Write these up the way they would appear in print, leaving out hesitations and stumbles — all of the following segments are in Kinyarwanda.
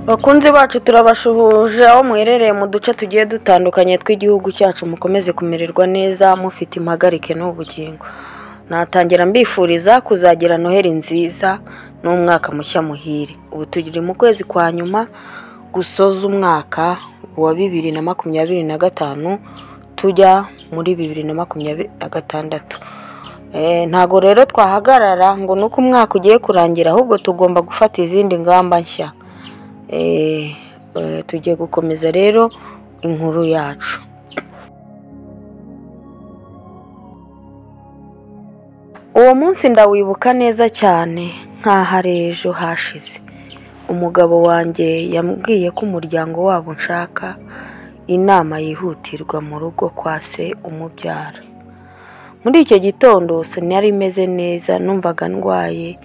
Bakunzi bacu turabashuhuje aho muherereye mu duce tugiye dutandukanye tw'igihugu cyacu, mukomeze kumererwa neza mufite impagarike n'ubugingo. Natangira mbifuriza kuzagira Noheli nziza n'umwaka mushya muhire. Ubu tugiri mu kwezi kwa nyuma gusoza umwaka wa 2025 tujya muri 2026. Ntago rero twahagarara ngo nuko umwaka ugiye kurangira, ahubwo tugomba gufata izindi ngamba nshya. Tugiye gukomeza rero inkuru yacu. Uwo munsi ndawibuka neza cyane nk'aho ari ejo hashize. Umugabo wanjye yambwiye ko umuryango wabo nshaka inama yihutirwa mu rugo kwa se umubyara. Muri icyo gitondo sinari meze neza, numvaga ndwaye.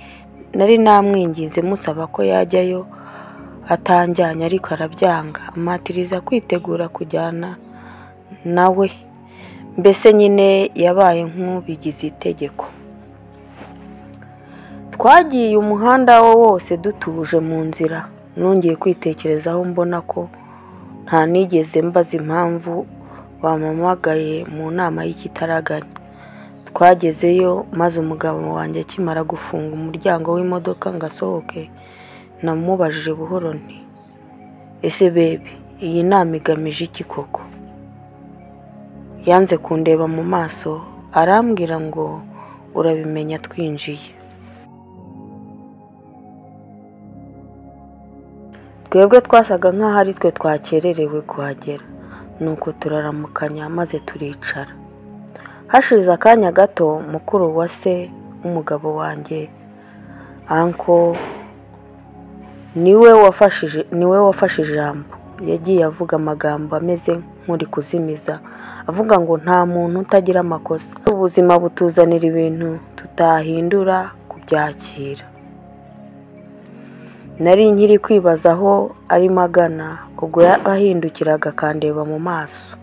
Nari namwinginze musaba ko yajyayo atanjyanye, ariko arabyanga, amatiriza kwitegura kujyana nawe. Mbese nyine yabaye nk'ubigize itegeko. Twagiye umuhanda wose dutuje mu nzira. Nongeye kwitekerezaho mbona ko nta nigeze mbaza impamvu bampamagaye mu nama y'ikitaraganya. Twagezeyo maze umugabo wanjye akimara gufunga umuryango w'imodoka ngo asohoke, namubajije buhoro nti, ese baby, iyi nama igamije iki koko? Yanze kundeba mu maso, arambwira ngo urabimenya twinjiye. Twebwe twasaga nk'aho ari twe twakererewe kuhagera, nuko turaramukanya maze turicara. Hashize akanya gato, mukuru wa se w'umugabo wanjye, anko, niwe wafashe ijambo. Yagiye avuga amagambo ameze nk'uri kuzimiza, avuga ngo nta muntu utagira amakosa. Ubuzima butuzanira ibintu tutahindura kubyakira. Nari nkiri kwibaza aho arimo agana, ubwo yahindukiraga akandeba mu maso.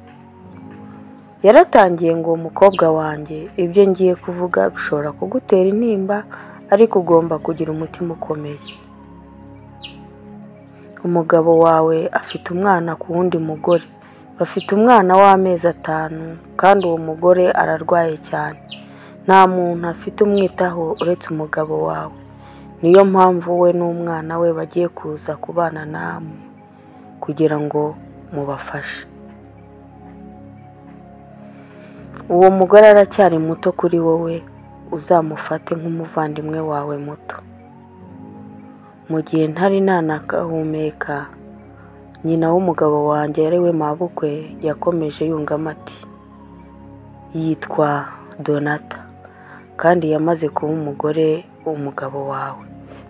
Yaratangiye ngo umukobwa wanjye, ibyo ngiye kuvuga bishobora kugutera intimba, ariko ugomba kugira umutima ukomeye. Umugabo wawe afite umwana ku wundi mugore. Bafite umwana w'amezi 5, kandi uwo mugore ararwaye cyane. Nta muntu afite umwitaho uretse umugabo wawe. Niyo mpamvu we n'umwana we bagiye kuza kubana namwe kugira ngo mubafashe. Uwo mugore aracyari muto kuri wowe, uzamufate nk'umuvandimwe wawe muto. Mu gihe ntari nanakahumeka, nyina w'umugabo wanjye ari we mabukwe yakomeje yungamo ati, yitwa Donata, kandi yamaze kuba umugore w'umugabo wawe.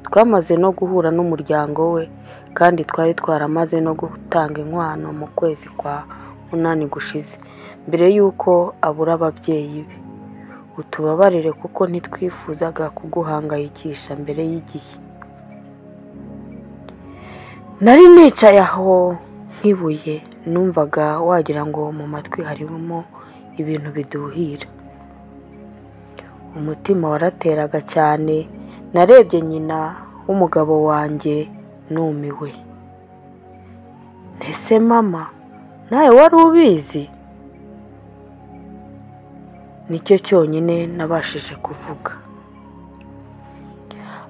Twamaze no guhura n'umuryango we, kandi twari twaramaze no gutanga inkwano mu kwezi kwa 8 gushize, mbere y'uko abura ababyeyi be. Utubabarire kuko ntitwifuzaga kuguhangayikisha mbere y'igihe. Nari nicaye aho nk'ibuye, numvaga wagira ngo mu matwi harimo ibintu biduhira. Umutima warateraga cyane. Narebye nyina w'umugabo wanjye numiwe. Ese mama, nawe wari ubizi? Nicyo cyonyine nabashije kuvuga.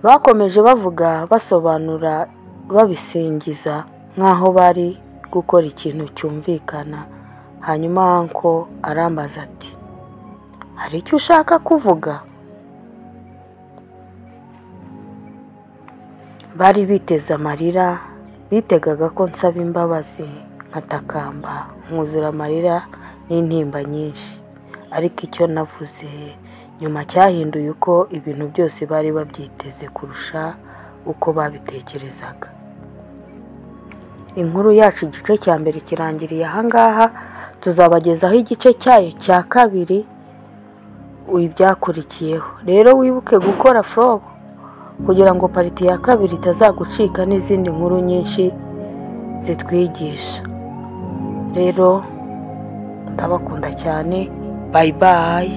Bakomeje bavuga, basobanura, babisingiza nk'aho bari gukora ikintu cyumvikana. Hanyuma anko arambaza ati, hari icyo ushaka kuvuga? Bari biteze amarira, bitegaga ko nsaba imbabazi, nkatakamba, nkuzura amarira n'intimba nyinshi. Ariko icyo navuze nyuma cyahinduye uko ibintu byose bari babyiteze kurusha uko babitekerezaga. Inkuru yacu igice cya mbere kirangiriye ahangaha. Tuzabagezaho igice cyayo cya kabiri, ibyakurikiyeho. Rero wibuke gukora follow kugira ngo pariti ya kabiri itazagucika n'izindi nkuru nyinshi zitwigisha. Rero ndabakunda cyane. Bye bye.